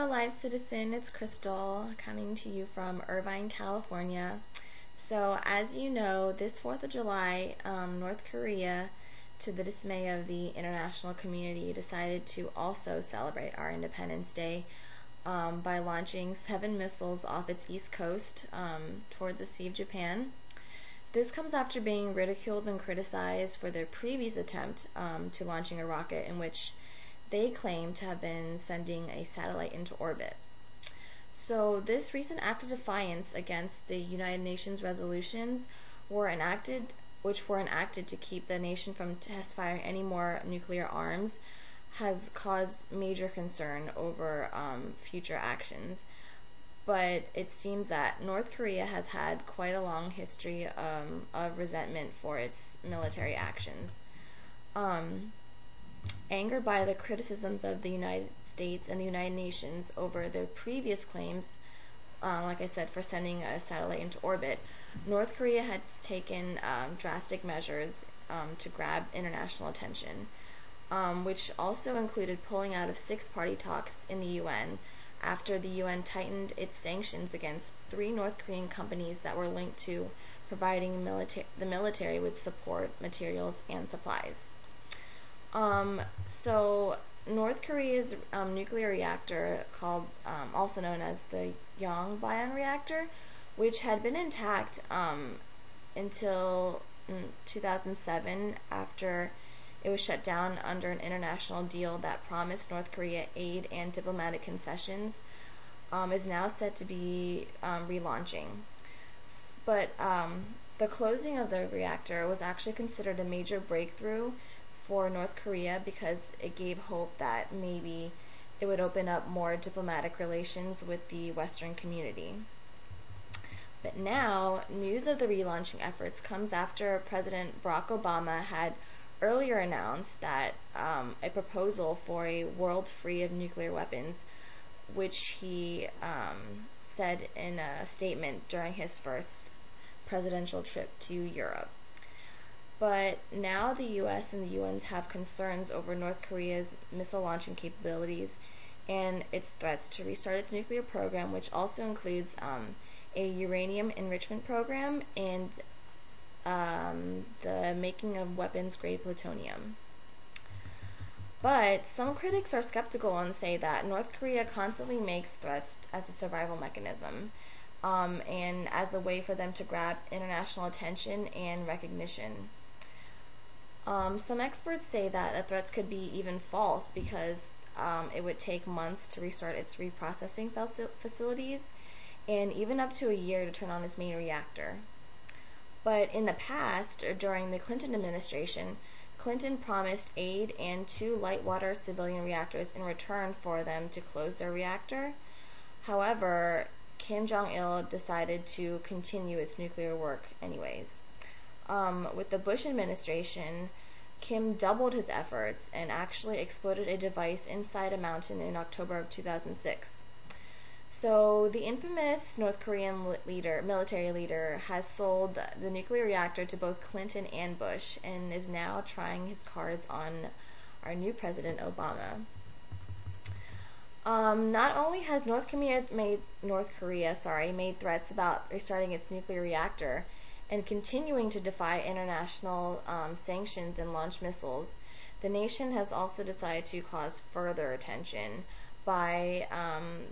Hello, Live Citizen. It's Crystal coming to you from Irvine, California. So, as you know, this 4th of July, North Korea, to the dismay of the international community, decided to also celebrate our Independence Day by launching 7 missiles off its east coast towards the Sea of Japan. This comes after being ridiculed and criticized for their previous attempt to launching a rocket in which they claim to have been sending a satellite into orbit. So this recent act of defiance against the United Nations resolutions which were enacted to keep the nation from test firing any more nuclear arms, has caused major concern over future actions. But it seems that North Korea has had quite a long history of resentment for its military actions. Angered by the criticisms of the United States and the United Nations over their previous claims, like I said, for sending a satellite into orbit, North Korea has taken drastic measures to grab international attention, which also included pulling out of 6-party talks in the UN after the UN tightened its sanctions against 3 North Korean companies that were linked to providing the military with support, materials, and supplies. So North Korea's nuclear reactor, called also known as the Yongbyon reactor, which had been intact until 2007 after it was shut down under an international deal that promised North Korea aid and diplomatic concessions, is now set to be relaunching. But the closing of the reactor was actually considered a major breakthrough for North Korea because it gave hope that maybe it would open up more diplomatic relations with the Western community. But now, news of the relaunching efforts comes after President Barack Obama had earlier announced that a proposal for a world free of nuclear weapons, which he said in a statement during his first presidential trip to Europe. But now the U.S. and the UN have concerns over North Korea's missile launching capabilities and its threats to restart its nuclear program, which also includes a uranium enrichment program and the making of weapons-grade plutonium. But some critics are skeptical and say that North Korea constantly makes threats as a survival mechanism and as a way for them to grab international attention and recognition. Some experts say that the threats could be even false because it would take months to restart its reprocessing facilities and even up to a year to turn on its main reactor. But in the past, or during the Clinton administration, Clinton promised aid and 2 light water civilian reactors in return for them to close their reactor. However, Kim Jong-il decided to continue its nuclear work anyways. With the Bush administration, Kim doubled his efforts and actually exploded a device inside a mountain in October of 2006. So the infamous North Korean military leader has sold the nuclear reactor to both Clinton and Bush and is now trying his cards on our new President Obama. Not only has North Korea made threats about restarting its nuclear reactor and continuing to defy international sanctions and launch missiles, the nation has also decided to cause further attention by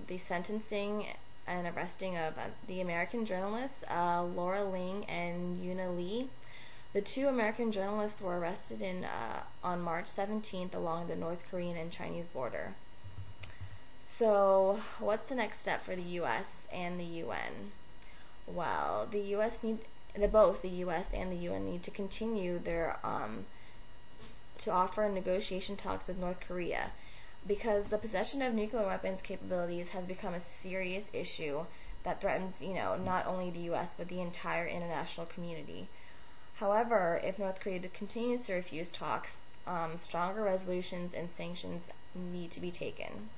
the sentencing and arresting of the American journalists Laura Ling and Yuna Lee. The 2 American journalists were arrested on March 17th along the North Korean and Chinese border. So, what's the next step for the U.S. and the UN? Well, both the U.S. and the UN need to continue their to offer negotiation talks with North Korea, because the possession of nuclear weapons capabilities has become a serious issue that threatens, not only the U.S. but the entire international community. However, if North Korea continues to refuse talks, stronger resolutions and sanctions need to be taken.